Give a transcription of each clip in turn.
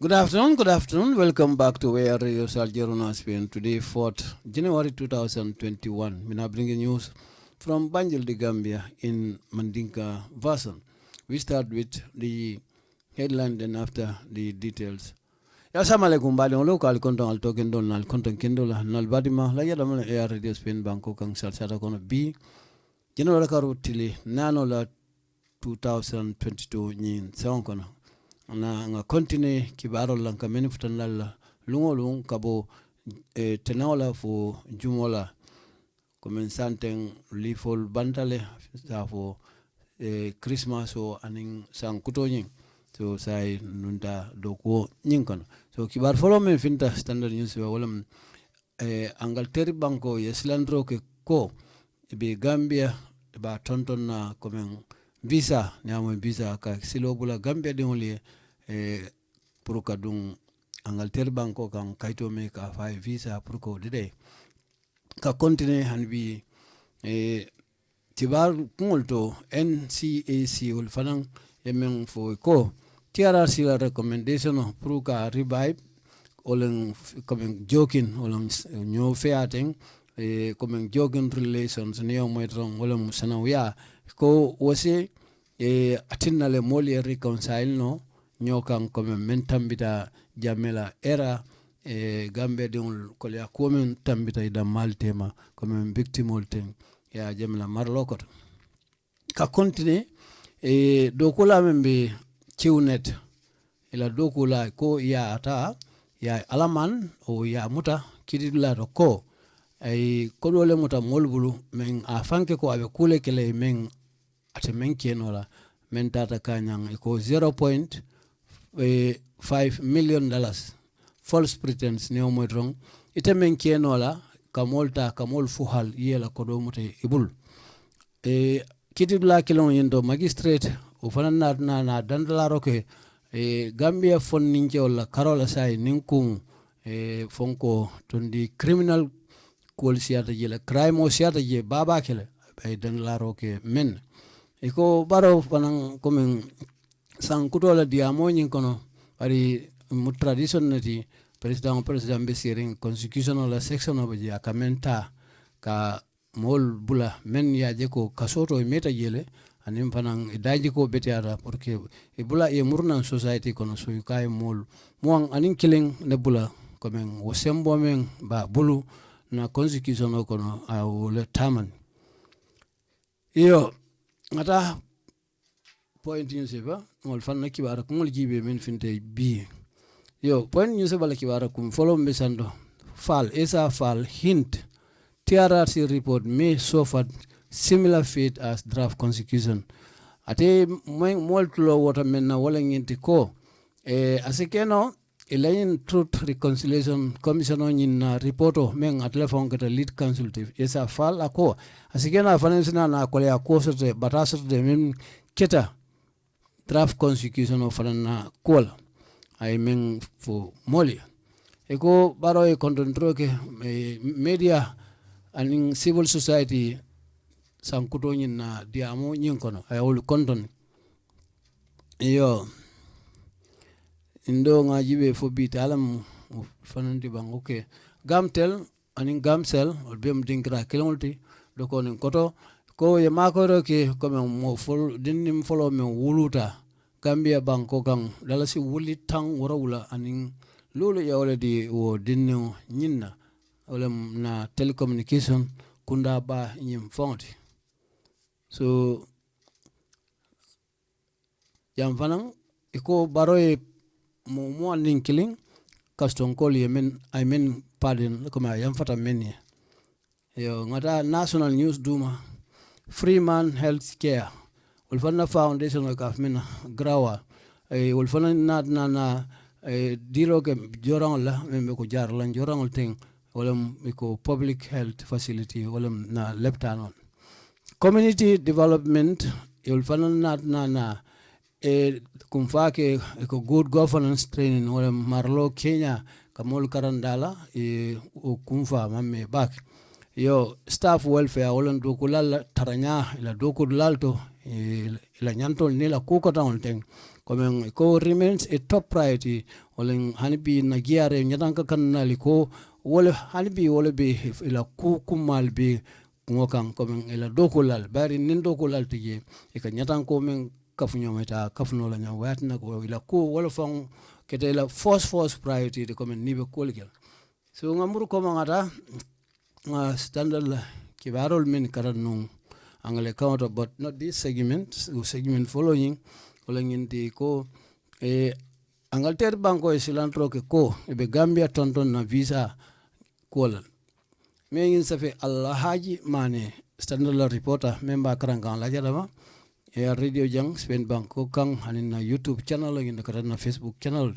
Good afternoon, good afternoon. Welcome back to Where Radio Saljeruna Spain. Today, 4th January 2021. We now bringing news from Banjul de Gambia in Mandinka version. We start with the headline and after the details. Assalamu alaikum bali on local konton al token don al konton kendo la nal badima la yada mana Air Radio Spain banko kang sal sata kono B January karu tili nano la 2022 nyin saon kono na nga continue kibaro lanka menifutan lalla lungolung kabo tenawla fo jumola komensanten lifol bantale sa fo Christmas o aning sang kutonyin so sai nunda doko nyinkano so kibar follow men finta standard news walam Angleterre banko yeslandro ke ko be Gambia ba tonton na komen visa nyamo visa ka silobula Gambia de only pour ka dun Angleterre banko kan kaito me ka fa visa pour ko dede ka continue han bi tibar kungolto NCAC ul fanan yemen fo ko TRC la recommendation pour ka revive olen comme joking olen new feating comme joking relations neo moitron olen sanawiya ko wose atinale moli reconcile no nyokan comme men tambita jamela era gambe dingul ko ya komen tambita ida maltema comme victimol ten ya jamela marlokot ka continue dokula membe kiunet ila dokula ko ya ata ya alaman o ya muta kidila to ko ay ko dole muta molbulu men afanke ko abe kule kele men ate men kenola men tata kanyang ko 0.5 million dollars false pretense ne o modron ite men kenola kamol fuhal yela ko do mute ibul kitibla kilon yendo magistrate o fanana na dandala roke Gambia fon ninje wala karola sai ninkung fonko tondi criminal kol siata je la crime o siata je baba kele ay dandala roke men iko baro fanan komen sang kutola diamo nyin kono ari mu tradition nati president be siring constitutional la section of ya kamenta ka mol bula men ya je ko kasoto meta jele anim fanan daji ko betiara porque e bula e murnan society kono so kay mol mo anin killing ne bula komen wo sembo men ba bulu na constitution kono a le taman iyo ngata point yin seba ngol fan na kibara ko ngol jibe men finte bi yo point yin seba la kibara kum follow mbesando fal hint TRRC report may suffer similar fate as draft constitution ate moltulo wota men na wala ngenti ko asikeno elayin truth reconciliation commission on in reporto men at lefon kata lead consultative esa fal ako asikena financial na ko ya ko sote batasote de men keta draft constitution of na kola ay men fo moli eko baro e kontrol ke media and civil society sankuto nyin na diamo nyin kono ay ol konton yo indo nga jibe fo bit alam fanandi bang okay gamtel anin gamsel ol bem dinkra kelonti do kono koto ko ye makoro ke comme mo fol dinnim folo men wuluta Gambia banko kan dalasi wuli tang wala anin lolo ya wala di o dinno nyinna wala na telecommunication kunda ba nyim fonti so yam fanan iko baroy mo nin killing custom call yemen I mean pardon kuma yam fata men yo ngata national news duma Freeman Health Care ulfana foundation of government grawa ulfana na diro ke jorang la membe ko jar lan jorang ting wala ko public health facility wala na leptanon community development ulfana na kumfake ko good governance training wala marlo Kenya kamol karandala o kumfa mamme bak yo staff welfare wala dokulal taranya ila dokul lalto ila nyantol ni la kuko taon teng komen ko remains a top priority olen hanibi na giare nyatanka kanali ko wala hanibi wala be ila kukumal be ngokan komen ila dokolal bari nin dokolal tije e ka nyatan ko men kafunyo meta kafuno la nya watna ko ila ko wala fang kete ila force priority de komen nibe kolgel so ngamuru ko mangata standard la kibarol men karanung angale counter but not this segment following olangindi ko Angleterre banko e silantro ke ko be Gambia tonton na visa kola me ngin safe Alhaji Mane standard la reporter member karanga la jadama e radio jang Spain banko kang hanin na YouTube channel ngin ka na Facebook channel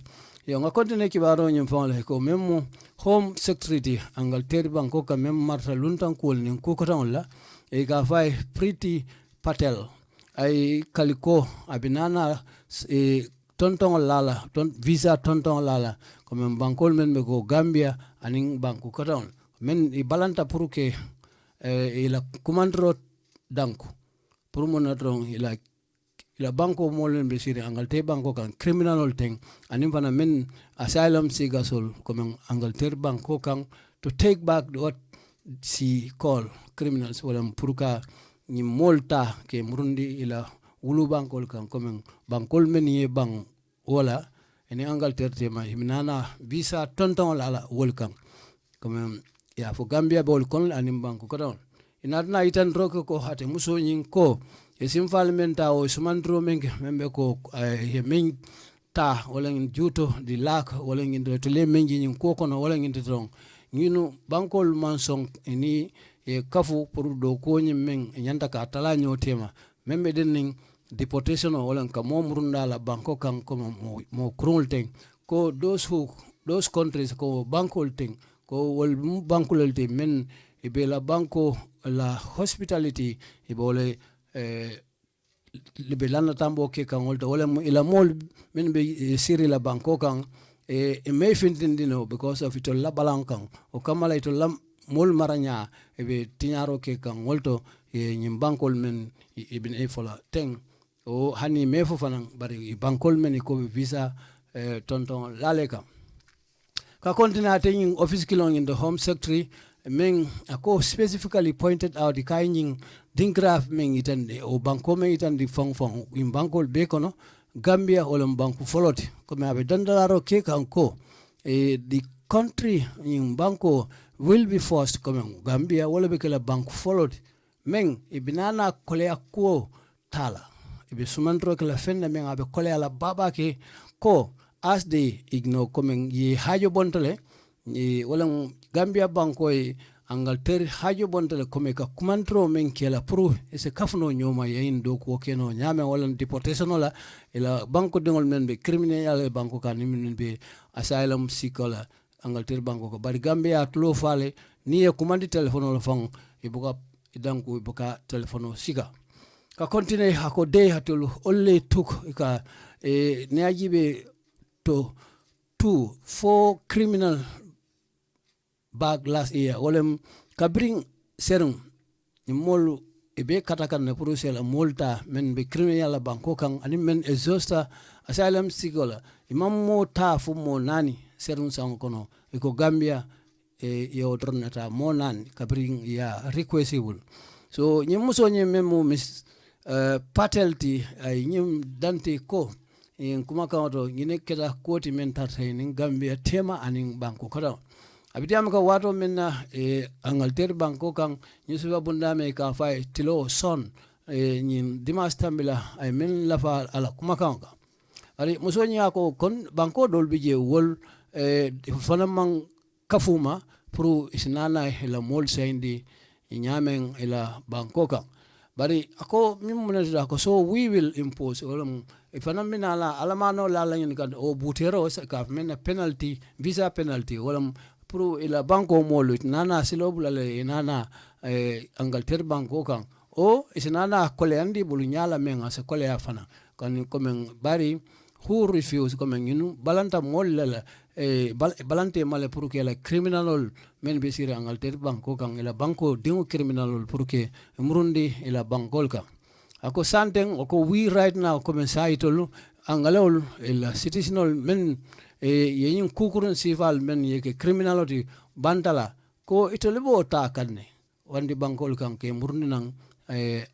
yo nga continue ki baro nyum fawle ko memo home security Angleterre banko ka mem marta luntan kol nin ko ko tan la e ga fay Priti Patel ay kaliko abinana tonton lala visa tonton lala comme bankol men be go Gambia aning banku katon men i balanta pour que ila commandro danko pour monatron ila banko molen be siri Angleterre banko kan criminal thing aning fana men asylum sigasol comme Angleterre banko kan to take back what she call criminals wala pour ka ni molta ke murundi ila wulu bankol kan comme bankol men ye bang wala ene Angleterre tema himnana visa tonton la wol kan comme ya fo Gambia bol kon anim banko kadon inatna itan roko ko hate muso nyin ko e simfal menta o sumandro menge membe ko he men ta wala ngin juto di lak wala ngin do tele mengi nyin ko kono wala ngin ton nginu bankol mansong eni e kafu pour do ko nyin men nyanta ka tala nyotema membe denning deportation wala ka mo murunda la banko kan ko mo krul teng ko those countries ko bankol teng ko wal bankol te men e be la banko la hospitality e bole le be lana tambo ke kan wala ila mol men be siri la banko kan e me fintindino because of it la balankan o kamala it la mol maranya e be tinyaro ke kan wolto e nyim bankol men ibn e fola teng o hani mefo fanan bari bankol men ko visa tonton laleka ka continue in office kilong in the home secretary men ako specifically pointed out the kind dingraf men itande o banko men itande fong in bankol be kono Gambia olom banku foloti ko me abe dandalaro ke kanko the country in banko will be forced comme Gambia wala be kala banku foloti men ibinana kole akko tala ibe sumandro kala fenna men abe kole ala baba ke ko as they ignore comme yi hajo bontale wala Gambia banko Angleterre hajo bontale comme ka kumantro men kela pro e se kafno nyoma yin do ko keno nyame wala deportation la ila banko dingol men be criminal banko kan min be asylum sikola Angleterre banko ko bari Gambia tlo fale ni e kumandi telephone la fang ibuka idanku ibuka telephone sika ka continue hako de hatulu olle tuk ka ne ajibe to 4 criminal bag last year wolem kabring serum ni molu ebe katakan na purusel molta men be criminal banko kan ani men exhausta asylum sigola imam mo ta fu mo nani serum sang kono iko Gambia yo tornata mo nani kabring ya requestable so nyim muso nyim memo miss patelti ay nyim dante ko en kuma kawato ngine keda koti men tartay ni Gambia tema aning banko kada abitiam ka wato menna Angleterre banko kan nyusuba bundame ka fay tilo son nyin dimas tambila ay men lafa ala kuma kanka ari muso nya ko kon banko dol bije wol fanamang kafuma pro isnana ila mol sayndi nyamen ila banko kan bari ako mimunata ko so we will impose ifanam minala alamano la la nyin kan o butero ka men penalty visa penalty wala pro ila banko molu nana silobula le nana Angleterre banko kan o isinana kole andi bulu nyala men asa kole afana kan comme bari who refuse comme nginu balanta molla balante male pour que la criminal men be sire Angleterre banko kan ila banko dingo criminal pour que murundi ila bankol kan ako santeng oko we right now comme saitolu angalol el citizenol men yeyin kukurun sifal men yeke criminality bantala ko itolebo ta kanne wandi bankol kan ke murni nan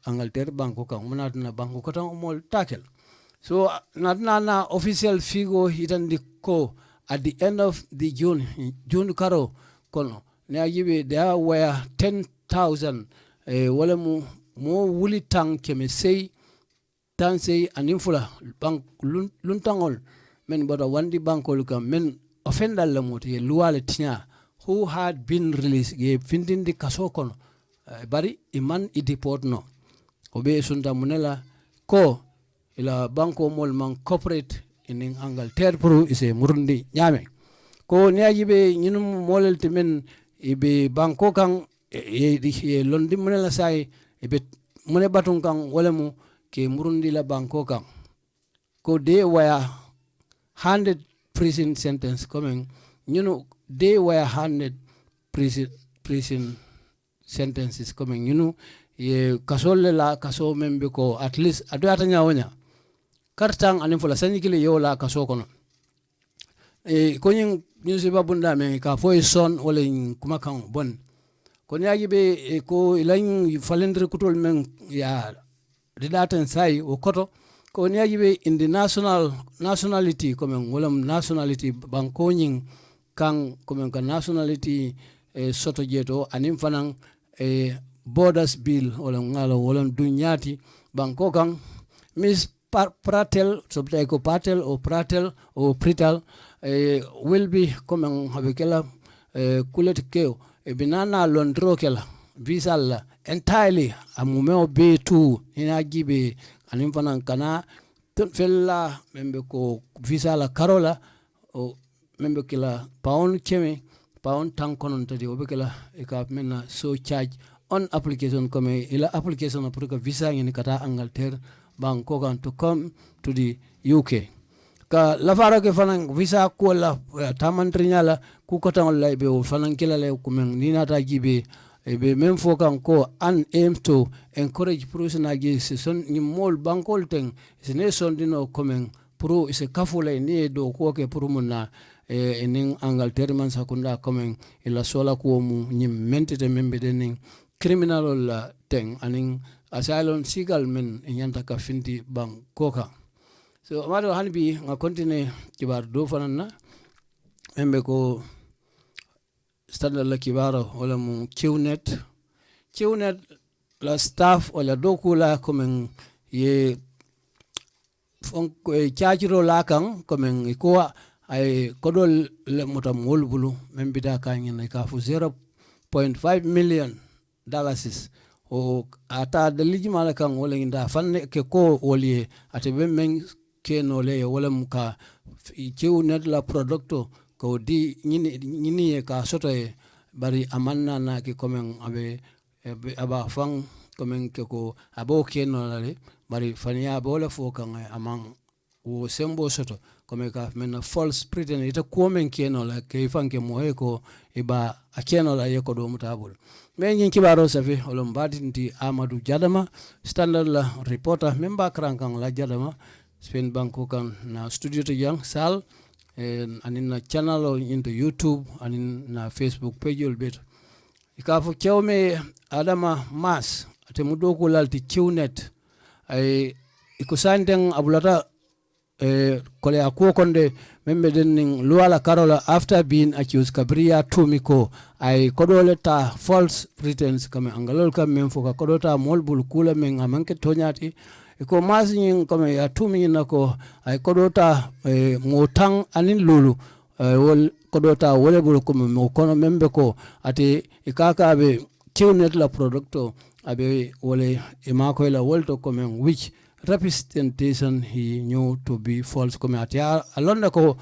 Angleterre banko kan munatna banko katan mol takel so na official figure hitandi ko at the end of the June karo kono ne agibe there were 10,000 wala mo wuli tang keme sei tan sei animfula bank luntangol men boda wandi bankol kam men offendal la moti luwale tinya who had been released ye findindi kaso kono bari iman deport no obe sunda munela ko ila banko mol man corporate in Angleterre pro ise murundi nyame ko ne agibe nyinum molel timen ibe banko kan ye londi munela sai ibe mune batun kan wala mu ke murundi la banko kan ko they were 100 prison sentence coming they were 100 prison sentences coming ye kasole la kaso membe ko at least ado atanya wonya kartang anin fula sanyikile yo la kaso kono ko nyin nyusi babunda men ka foy son wala kuma kan bon ko nyaagi be ko ilan falendre kutol men ya ridatan sai o koto ko nyaagi be in the nationality ko men wala nationality banko nyin kan ko men ka nationality soto jeto anin fanan borders bill wala ngalo wala dunyati banko kan miss pratel sobta ko patel o pratel o prital will be comme habekela kulet keo binana londro kela visa la entirely amumeo be tu ina gibe anim fanan kana ton fella membe ko visa la karola o membe kila pound keme pound tankonon tadi obekela e ka mena so charge on application comme ila application pour que visa ni kata Angleterre banko kan to come to the UK ka lafara ke fanan visa ko la tamantrinyala ku kota la be o fanan kila le ko men ni nata gibe e be men fo kan ko an aim to encourage person agi son ni mol bankol ten sene son dino komen pro ise kafula ni do ko ke pro munna enin Angleterre man sakunda komen ila sola ko mu ni mentete membe denin criminal la ten anin asylum sigal men nyanta ka finti bankoka so amado hanbi nga continue kibar do fanana membe ko standard la kibaro wala mu qnet la staff wala dokula comme ye fon ko chaajiro la kan comme ko ay kodol le motam wolbulu membe da kan ni ka fu 0.5 million dollars o ata daliji mala kan wala inda fanne ke ko woli ate be men ke no le wala muka qnet la producto ko di nyini ka soto e bari amanna na ke komen aba fang komen ke ko abo ke no le bari fania bola fo kan amang o sembo soto comme ka men false pretense ita ko men ke no la ke fanke mo e ko iba akeno la ye ko do mutabul men nyin kibaro safi olom badinti Amadou Jadama standard la reporter memba krankan la Jadama Spain Banko kan na studio to yang sal anin na channel o into YouTube anin na Facebook page ol bet ikafo chewme Adama Mas ate mudoko lalti qnet ay ikusandeng abulata kole akuo konde membe denning luala karola after being accused kabria tumiko ay kodole ta false pretense kame angalol kam men foka kodota molbul kula men amanke tonyati ko masin kame ya tumi nako ay kodota ngotang anin lulu wol kodota wolebul ko mo kono membe ko ate ikaka be qnet la producto abe wole imako la wolto kame which representation he knew to be false comme atia alonda ko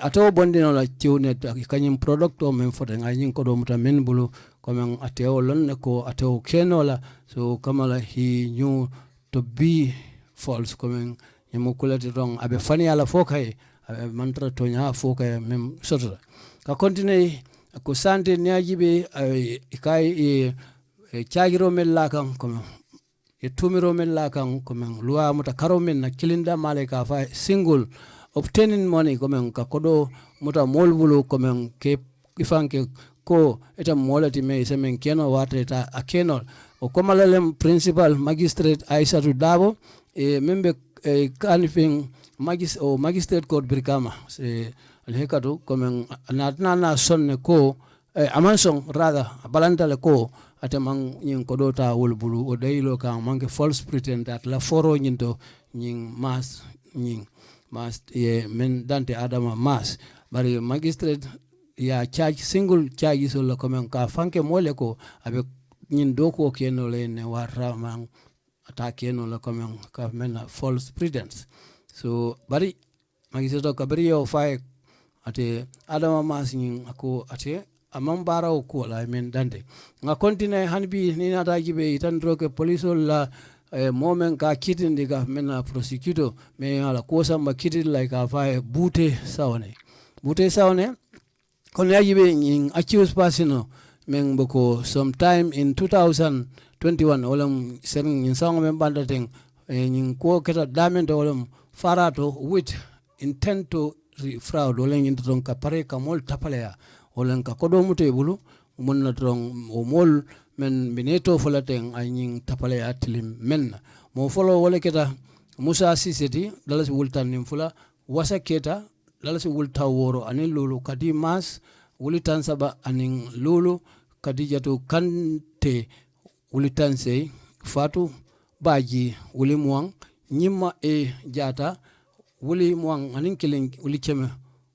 ato bondino la qnet kanyim product o men foten ayin ko do muta men bulu comme ateo lonne ko ateo kenola so kamala he knew to be false comme yemukulati rong abe fani ala fokay mantra to nya fokay mem soto ka continue ko sante nyajibe kay chagiro mel la kan comme e tumiro men la kan komen luwa muta karo men na kilinda male ka fa single obtaining money komen ka kodo muta molbulu komen ke ifanke ko eta molati me semen keno wateta akeno o komalalem principal magistrate Aissatou Dabo e membe kanifing magistrate court Brikama se alhekatu komen na sonne ko amanson rather balantale ko atemang nyin kodota wolbulu o daylo kan manke false pretend that la foro nyinto nyin mas ye men dante adama mas bari magistrate ya charge single charge so la komen ka fanke mole ko abe nyin doko keno le ne warra man attaque no la komen ka men false pretense so bari magistrate ka bari yo fay ate adama mas nyin ako ate amam bara ko la men dante nga continue hanbi ni nata gibe itan droke police la moment ka kitin diga men prosecutor me ala ko samba kitin like a fa bute sawne kon yajibe in accused person men boko sometime in 2021 olam sen in song men bandating in ko keta damen to olam farato with intent to fraud olen in don ka pare ka mol tapalea olen ka kodo mute bulu mun na don o mol men bineto folaten ayin tapalea tilim men mo folo wala keta Musa Siseti dalas wultan nim fula wasa keta dalas wulta woro anin lulu kadi mas wulitan saba anin lulu kadijatu kante wulitan sei fatu baji wuli muang nyima e jata wuli muang anin kilin wuli keme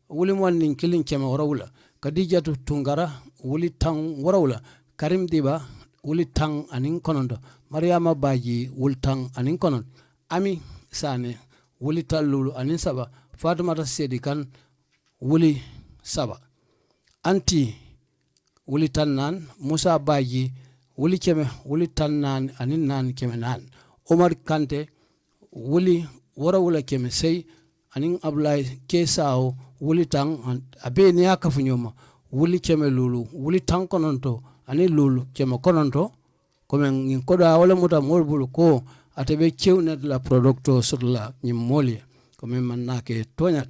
wuli muang nin kilin keme warawula kadijatu tungara wuli tang warawula Karim Diba wuli tang anin konondo Mariama Baji wuli tang anin konon Ami Sane wuli talulu anin saba Fatoumata Sedi kan wuli saba Anti wuli tan nan Musa Baji wuli keme wuli tan nan anin nan keme nan Omar Kante wuli warawula keme sei anin Ablaye Kesao wuli tang abe niya kafunyoma wuli keme lulu wuli tang kononto ani lulu keme kononto comme ngin koda wala muta molbulu ko atebe chewnet la producto sotla nyim moli comme man nake tonyat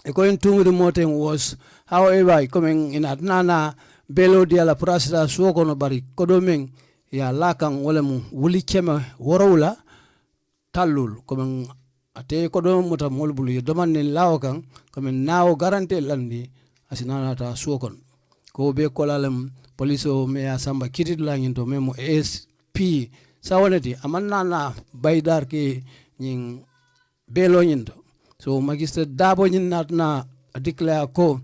e ko en tumuri moten was however comme in adnana belo dia la prasida suoko no bari kodo men ya lakan wala mu wuli keme worawla talul comme ate kodo muta molbulu yo domane lawakan comme nawo garante landi asinana ta suokon ko be kolalem police o me asamba kitit la nginto memo SP sawaleti amanna na baydar ke nyin belo nyinto so magistrate Dabo nyin natna declare ko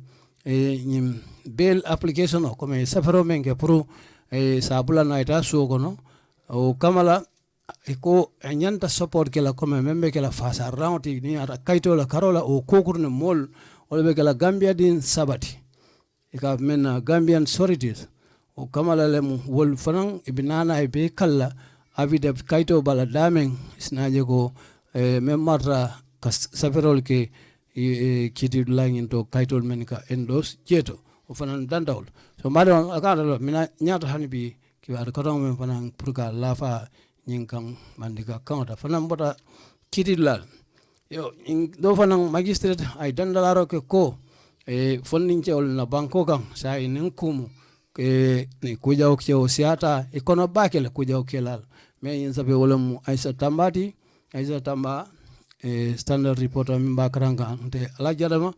nyin bail application o comme safaro menke pour sabula na ita suokono o kamala ko nyanta support ke la comme membe ke la fasa round ni ata kaito la karola o kokurne mol olbe ke la Gambia din sabati ika mena Gambian authorities o kamala lemu wol fanan ibnana be kala avida kaito bala damen isnaje ko memmarta saferol ke kiti langin to kaitol men ka endos jeto o fanan dandawol so madon akala mina nyata hanbi ki war ko men fanan purka lafa nyinkam mandika kawta fanan bota kiti lal yo do fanan magistrate ay dandalaro ke ko fondin cewol na banko kan sa inen kumu ke ni kujaw kew siata e kono bakel kujaw kelal me yin sabe wolum Aissa Tamba standard reporter min bakaranga te ala jadama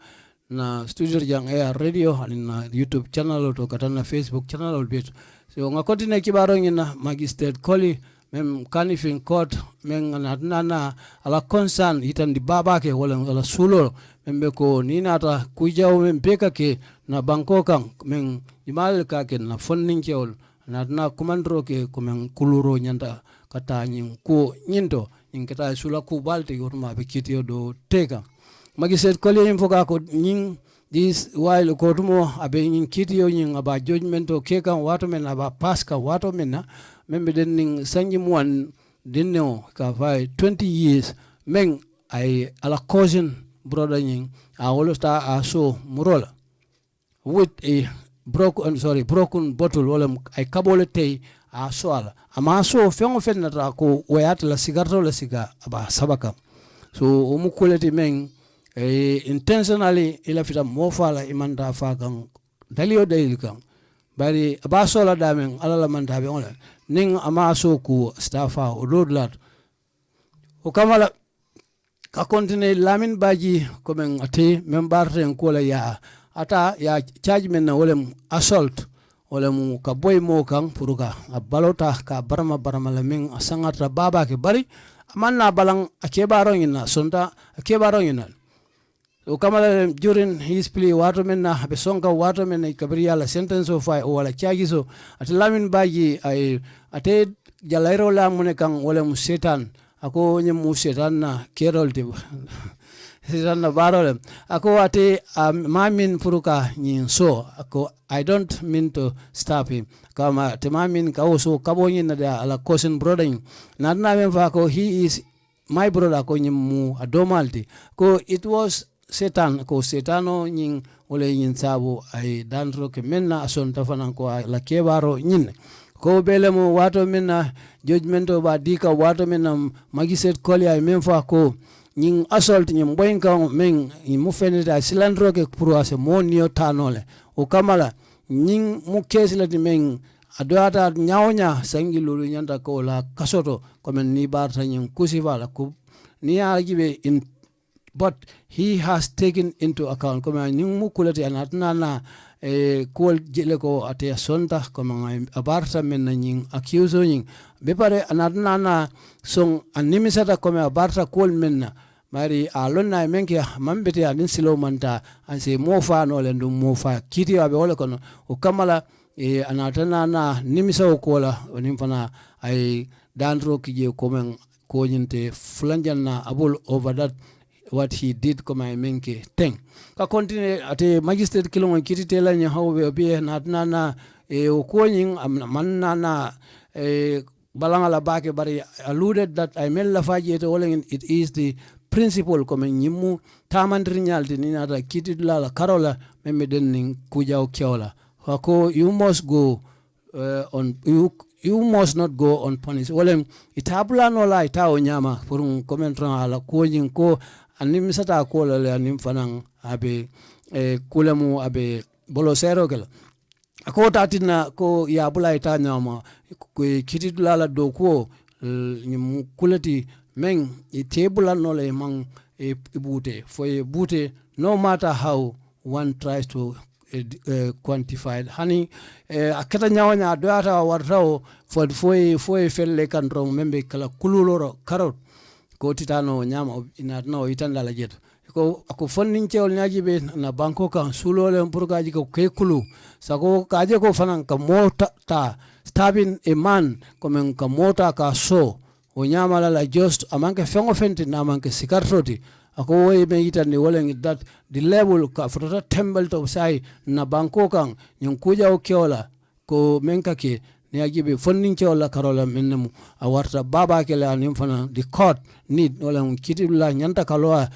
na studio jang air radio na YouTube channel to katana Facebook channel bet so nga continue kibaro ngina magistrate koli mem kanifin court men na ala concern itan di babake wala sulo membe ko ninata kujaw men beka ke na banko kan men imal ka ke na fonnin kewol na kumandro ke ko men kuluro nyanda kata nyin ko nyindo in kata sula ku balti yorma be kitio do teka magistrate koli infoka ko nyin this while ko tumo abe nyin kitio nyin aba judgment o ke kan wato men aba paska wato men na membe den ning sanji muan dinno ka fay 20 years men ay ala cousin brother nyin a wolosta a so murola with a broken bottle wala ay kabole tay a soala ama so fengo fenata ko wayata la sigarto la siga aba sabaka so umu kuleti men intentionally ila fita mofala imanda fa kan dalio dalil kan bari aba sola damen alala manta be wala ning ama so ku stafa o lodlat o kamala ka continue lamin baji ko men ate membarten ko la ya ata ya charge men na wolem assault wolem ka boy mo kan puruka a balota ka barama la min asangata baba ke bari amanna balang akebaro ina sonta akebaro ina o kamala during his plea wato men na be sonka wato men kabriya la sentence of fire wala charge so at lamin baji ay ate jalairo la mun kan wolem setan ako nyemu setan na kerolti setan na barole ako ate mamin puruka nyin so ako I don't mean to stop him kama temamin ka so kabo nyin na da ala cousin brother na men fa ko he is my brother ko nyemu adomalti ko it was setan ko setano nyin wala nyin sabu ay dandro ke menna ason tafanan ko la kebaro nyin ko belemo wato menna judgmento ba dika wato menna magiset koli ay men fa ko nyin assault nyin boyin kan men mu feneta silandro ke pour ase monio tanole o kamala nyin mu kesla di men adoata nyawnya sangi lulu nyanda ko la kasoto ko men ni barta nyin kusivala ko ni agibe in but he has taken into account comme nyin mu kulati anatna na kol jele ko ate sonta comme abarta men nyin accuse nyin be pare anatna na song animisata comme abarta kol men mari alonna menke mambete adin silo manta anse mofa no le ndum mofa kiti abe wala kono o kamala anatna na nimisa ko la onim fana ay dandro kije comme ko nyinte flanjanna abul over that what he did comme ay menke teng ka continue ate magistrate kilon kiti tela nya hawbe be natna na o konin manna na balanga la bake bari alluded that I mel la faji to it is the principle comme nyimu tamandri nyalti ni nata kiti la karola meme den kujaw kyola ko you must go on you must not go unpunished wolem itabla no la itaw nyama pour commentant ala ko nyin ko anim sata ko la anim fanan abe kulemu abe bolosero kala ako tatina ko ya bula ita nyama ko kitidula la do ko nyum kulati men e table no le man e bute for e bute no matter how one tries to quantify hani akata nyawanya do ata wartaw for e felle kan rong membe kala kululoro karot ko titano nyama ina no itanda la jet ko ako fonnin cewol nyaji be na banko kan sulole purgaji ko kekulu sako kaje ko fanan ka mota ta stabin a man comme ka mota ka so o nyama la just amanke fengo fenti na amanke sikartoti ako way me yitande wolen that the level ka fotota temple to sai na banko kan nyin kuja o kiola ko menka ke ne agibe fonnin cewla karola menemu a warta baba ke la nim fana the court need wala kitilla nyanta kaloa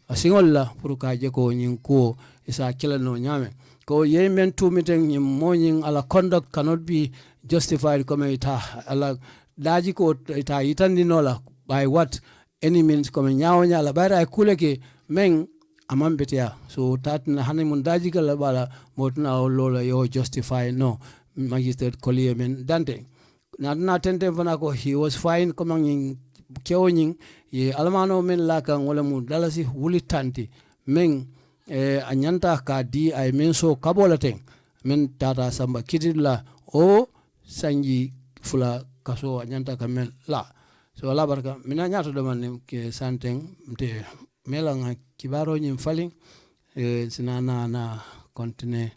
asingolla pour ka je ko nyin ko isa kila no nyame ko yemen to meeting nyim monin ala conduct cannot be justified comme ita ala daji ko ita itandi nola by what any means comme nyaawonya ala bara kuleke men amambetia so tat na hanimun daji kala bala motna lola yo justify no magistrate collier men dante na tente fana ko he was fine comme nyin kewning ye almano men la kan wala mu dalasi wuli tanti men anyanta ka di ay men so kabolaten men tata samba kidilla o sanji fula kaso anyanta ka men la so la barka mina nyato do man ke santen mte melanga kibaro nyim fali sinana na continue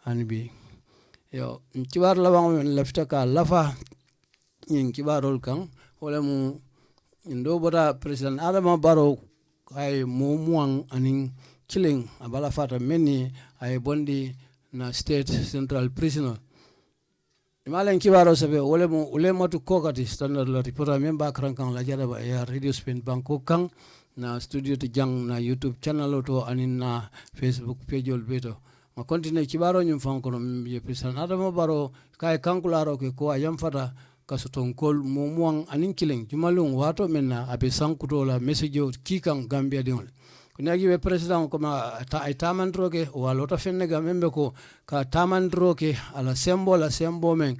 anbi yo kibar la bang lafta ka lafa nyin kibarol kan wala mu ndo bota president Adama Barrow ay muang aning killing abala fata meni ay bondi na state central prisoner imalen kibaro sabe wala mu ulema to kokati standard la reporter memba krankan la jada ba ya radio spin banko kan na studio to jang na YouTube channel to anin na Facebook page ol beto ma continue kibaro nyum fanko no ye president Adama Barrow kay kankularo ke ko ayam fata kasoton kol momuang anin killing jumalung wato menna abe sankuto la message kikan Gambia dingol kunagi be president ko ma ay tamandroke walota fenne gamembe ko ka tamandroke ala sembo men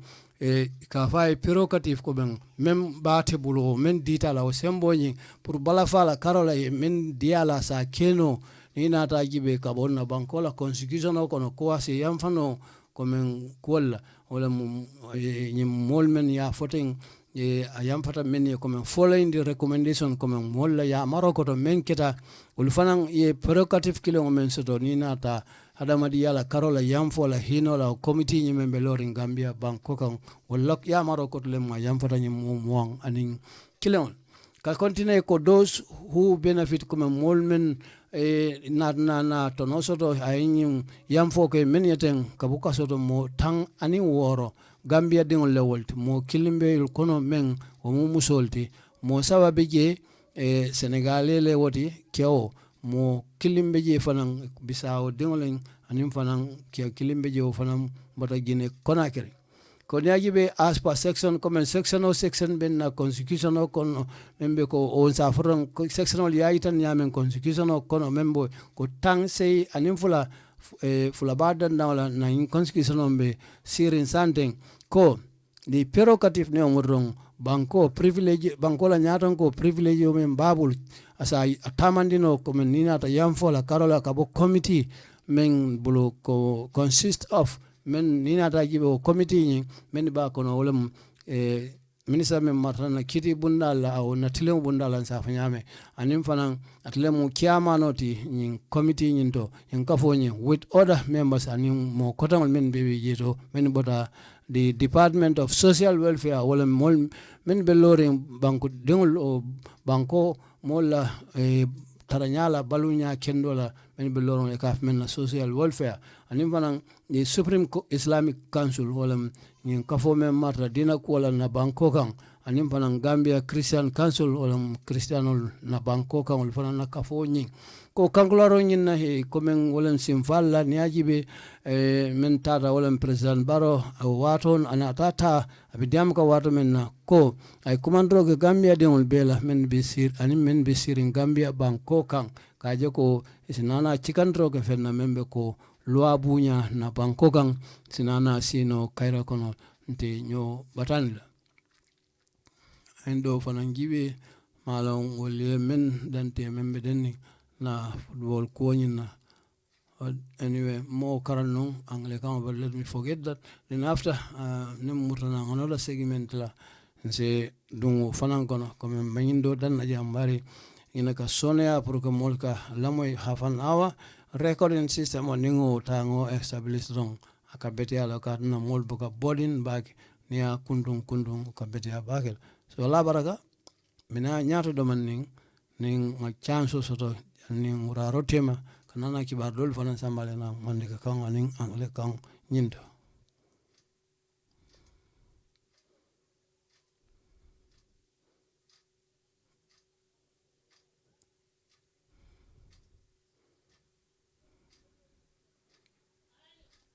ka fay prerogative ko ben même baate bulo men dita la o sembo ni pour bala fala karola men diala sa keno ni nata jibe ka bonna bankola constitution ko no ko ase yam fano ko men kolla wala ni molmen ya foten ayam fata men ko men following the recommendation ko men molla ya maroko to men kita ul fanan ye prerogative kilo men soto ni nata hadamadi yala karola yam fola hinola committee ni membe lorin Gambia banko kan wala ya maroko to lem yam fata ni mo anin kilo ka continue ko those who benefit ko men molmen na to no soto ayin yam fo ke men yeten kabuka soto mo tang ani woro Gambia dingol lewolt mo kilimbe kono men o mo musolti mo sababe je Senegalese le woti keo mo kilimbe je fanan Bissau dingol anim fanan kilimbe je fanan bota Guinée Conakry ko nyaaji be as per section comme section o section ben na constitution o kono membe ko on sa foron section o yaitan nyamen constitution o kono membo ko tang sei anim fula fula bada na in constitution o be sirin santen ko di prerogative ne omorong banko privilege banko la nyaton ko privilege o men babul asa atamandino ko men ninata yamfola karola kabo committee men bulo ko consist of men ninata jibe o committee ni men ba kono wolem minister men matana kiti bundala o natilem bundala sa fanyame anim fanan atlemu kiama noti ni committee ni to en kafoni with other members anim mo kotangol men bebe jito men bota the Department of Social Welfare wolem mol men be loring banko dingol o banko mola taranyala balunya kendola men be loring e kaf men na social welfare anim fanan the Supreme Islamic Council wolem ni kafo men matra dina ko wala na banko kan anim fanan Gambia Christian Council wolem Christianol na banko kan wol fanan na kafo ni ko kankularo nyin na he komen wolem simfalla ni ajibe men tata wolem president Barrow waton ana tata abidiam ka wato men na ko ay kumandro ke Gambia de bela men bisir anim men bisirin Gambia banko kan kaje ko sinana chikandro ke fenna membe ko loi bunya na banko kan sinana sino kaira kono nte nyo batanila endo fanan gibe malon wolle men dante membe denni na football coaching na anyway more karanong angle come but let me forget that then after nem mutana another segment la nse dungo fanan kono comme mayindo dan na jambari ina ka sonia pour que molka lamoy half an hour recording system on ningo tango establish dong akabeti ala ka na mol buka boarding bag niya kundung kabeti abakel so la baraka mina nyato do man ning ma chance soto ning uraro tema kanana kibar dol fanan sambale na mande ka kan aning angle kan nyindo